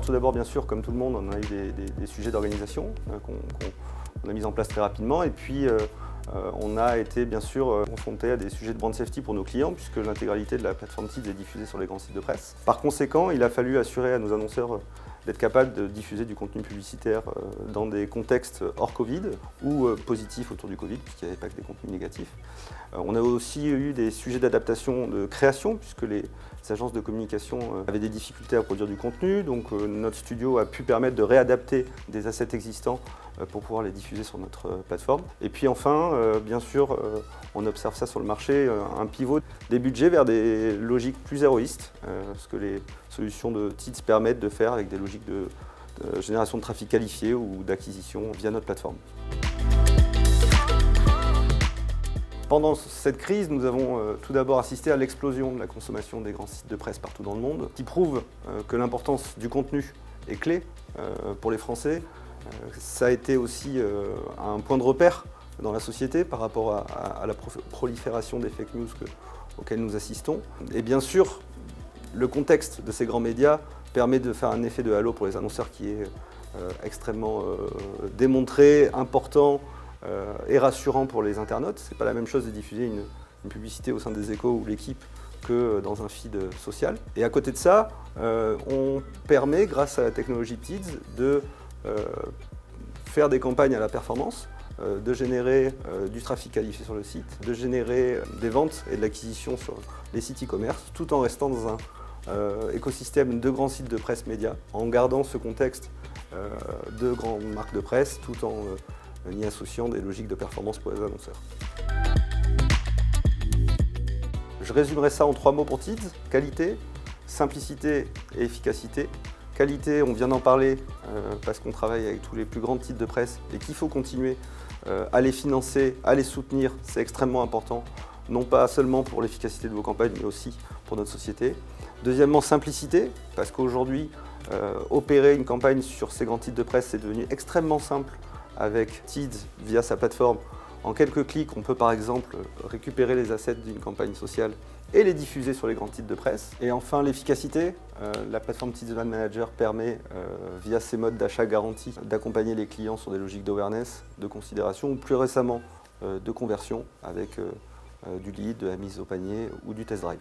Alors tout d'abord, bien sûr, comme tout le monde, on a eu des sujets d'organisation qu'on a mis en place très rapidement. Et puis, on a été bien sûr confronté à des sujets de brand safety pour nos clients, puisque l'intégralité de la plateforme Teads est diffusée sur les grands sites de presse. Par conséquent, il a fallu assurer à nos annonceurs d'être capables de diffuser du contenu publicitaire dans des contextes hors Covid ou positifs autour du Covid, puisqu'il n'y avait pas que des contenus négatifs. On a aussi eu des sujets d'adaptation de création, puisque les agences de communication avaient des difficultés à produire du contenu, donc notre studio a pu permettre de réadapter des assets existants pour pouvoir les diffuser sur notre plateforme. Et puis enfin, bien sûr, on observe ça sur le marché, un pivot des budgets vers des logiques plus héroïstes, ce que les solutions de Teads permettent de faire avec des logiques de génération de trafic qualifié ou d'acquisition via notre plateforme. Pendant cette crise, nous avons tout d'abord assisté à l'explosion de la consommation des grands sites de presse partout dans le monde, qui prouve que l'importance du contenu est clé pour les Français. Ça a été aussi un point de repère dans la société par rapport à la prolifération des fake news auxquelles nous assistons. Et bien sûr, le contexte de ces grands médias permet de faire un effet de halo pour les annonceurs qui est extrêmement démontré, important, et rassurant pour les internautes. C'est pas la même chose de diffuser une publicité au sein des Échos ou l'équipe que dans un feed social. Et à côté de ça, on permet, grâce à la technologie Teads, de faire des campagnes à la performance, de générer du trafic qualifié sur le site, de générer des ventes et de l'acquisition sur les sites e-commerce, tout en restant dans un écosystème de grands sites de presse médias, en gardant ce contexte de grandes marques de presse, tout en y associant des logiques de performance pour les annonceurs. Je résumerai ça en 3 mots pour Teads: qualité, simplicité et efficacité. Qualité, on vient d'en parler parce qu'on travaille avec tous les plus grands titres de presse et qu'il faut continuer à les financer, à les soutenir, c'est extrêmement important, non pas seulement pour l'efficacité de vos campagnes, mais aussi pour notre société. Deuxièmement, simplicité, parce qu'aujourd'hui, opérer une campagne sur ces grands titres de presse, c'est devenu extrêmement simple avec Teads via sa plateforme. En quelques clics, on peut par exemple récupérer les assets d'une campagne sociale et les diffuser sur les grands titres de presse. Et enfin, l'efficacité. La plateforme Teads Ad Manager permet, via ses modes d'achat garantis, d'accompagner les clients sur des logiques d'awareness, de considération ou plus récemment de conversion avec du lead, de la mise au panier ou du test drive.